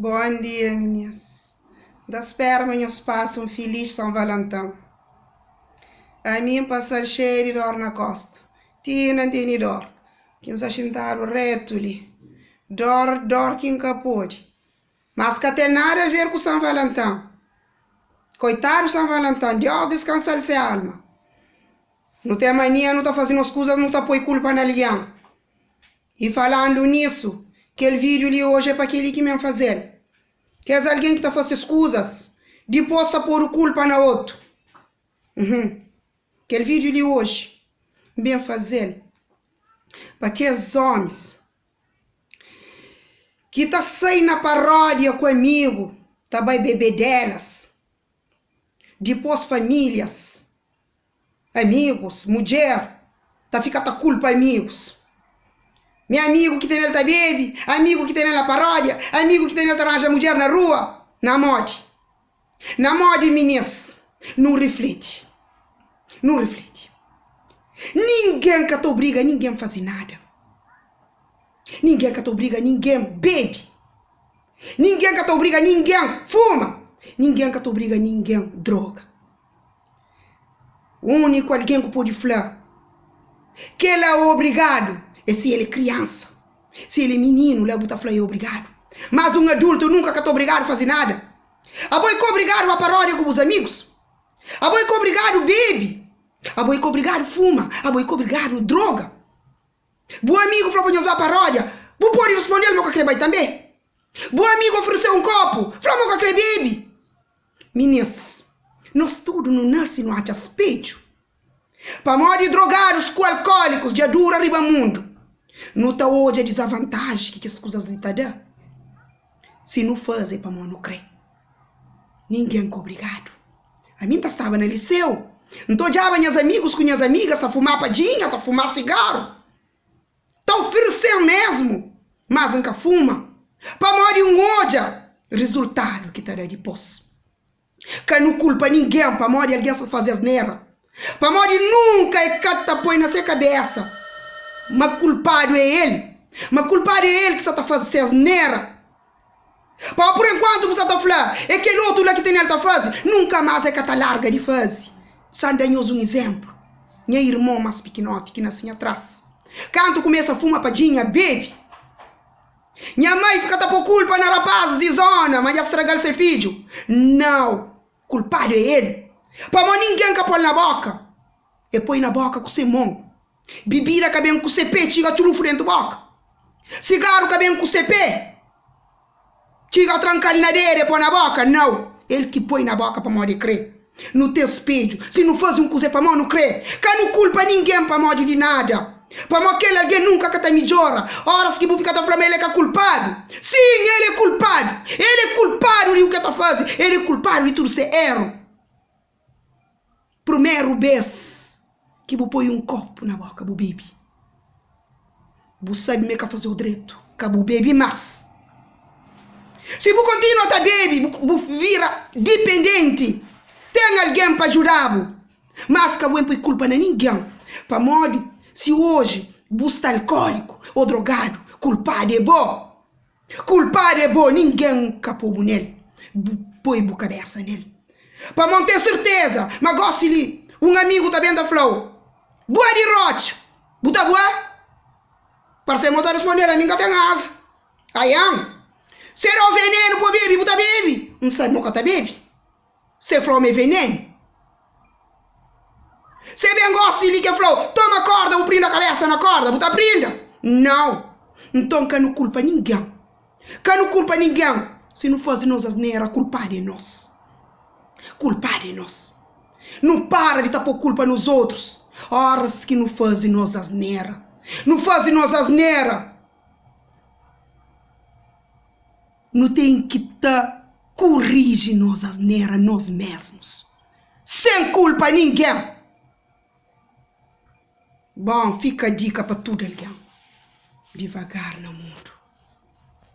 Bom dia, meninas. Espero que nós passem um feliz São Valentim. A mim passar cheio de dor na costa. Tina tem dor. Que nos achentaram reto ali. Dor que nunca pode. Mas que tem nada a ver com São Valentim. Coitado São Valentim, Deus descansa a sua alma. Não tem mania, não está fazendo as coisas, não está põe culpa na alguém. E falando nisso, aquele vídeo ali hoje é para aquele que me fazer. Que é alguém que está fazendo escusas, depois está pôr culpa na outro. Aquele vídeo ali hoje, bem fazer. Para aqueles homens que tá saindo na paródia comigo, tá vai beber delas, depois famílias, amigos, mulher, tá fica a culpa amigos. Meu amigo que tem ele tá bebe, amigo que tem ele na paródia, amigo que tem ele arranja mulher na rua, na moda, meninas, não reflete, ninguém que te obriga, ninguém faz nada, ninguém que te obriga, ninguém bebe, ninguém que te obriga, ninguém fuma, ninguém que te obriga, ninguém droga. O único alguém que pode falar que ele é obrigado é se ele é criança, se ele é menino, ele está falando obrigado. Mas um adulto nunca está obrigado a fazer nada. A boi que obrigado a paródia com os amigos. A boi que obrigado bebe. A boi que obrigado fuma. A boi que obrigado droga. Bom amigo falou para nós a paródia. Você pode responder meu que também. Bom amigo ofereceu um copo. Falou meu que bebe. Meninas, nós tudo não nasce no aspecto. Para morrer drogados com alcoólicos, de dura arriba mundo. Não está hoje a desvantagem que as coisas lhe tá dando. Se não fazer para não crer. Ninguém é obrigado. A mim estava no liceu. Não estou já minhas amigos com minhas amigas, tá fumar padinha, tá fumar cigarro. Tá oferecendo mesmo, mas nunca fuma. Para morrer hoje, resultado que tá depois. Que não culpa ninguém para morrer alguém só fazer asneira. Para morrer nunca é cata põe na sua cabeça. Mas culpado é ele. Mas culpado é ele que só está fazendo asneira. Para por enquanto você está falando, é aquele outro lá que tem ele está fazendo, nunca mais é que está larga de fazer. Só dá-nos um exemplo. Minha irmã mais pequenote que nasceu atrás. Quando começa a fumar padinha, bebe. Minha mãe fica por culpa na rapaz de zona, mas já estragar seu filho. Não. Culpado é ele. Para ninguém que põe na boca. E põe na boca com seu mão. Bebida que vem com seu pé, chega tudo frente da boca. Cigarro que vem com seu pé. Chega trancar na deira e põe na boca. Não. Ele que põe na boca para morrer crer. No teu espelho. Se não faz um coisa para mão, não crê. Que não culpa ninguém para morrer de nada. Para aquele alguém nunca que está melhora. Horas que você fica falando, ele é culpado. Sim, ele é culpado. Ele é culpado de o que está fazendo. Ele é culpado de tudo ser erro. Primeiro vez que você põe um copo na boca do bebê. Você sabe como é que fazer o direito. Que você bebe mais. Se você continua a beber, você vira dependente. Tem alguém para ajudar. Mas que você não põe culpa na ninguém. Para morrer. Se hoje você está alcoólico ou drogado, culpado é bom. Culpado é bom, ninguém capou nele. Põe a cabeça nele. Para manter certeza, mas gosta de um amigo também da Flow. Boa de rocha. Buta boa? Para ser motor responder a mim que tem asa. Aí, será o veneno para beber, buta bebe. Não sabe o que tá bebe. Se Flow é veneno. Se bem gosta de que falou, toma corda, vou prender a cabeça na corda, você prenda? Não. Então, que não culpa ninguém. Que não culpa ninguém. Se não faz nós asneira, culpado é nós. Culpado é nós. Não para de estar por culpa nos outros. Horas que não faz nós asneira. Não faz nós asneira. Não tem que corrigir nós asneira nós mesmos. Sem culpa ninguém. Bom, fica a dica para tudo, alguém. Devagar no mundo.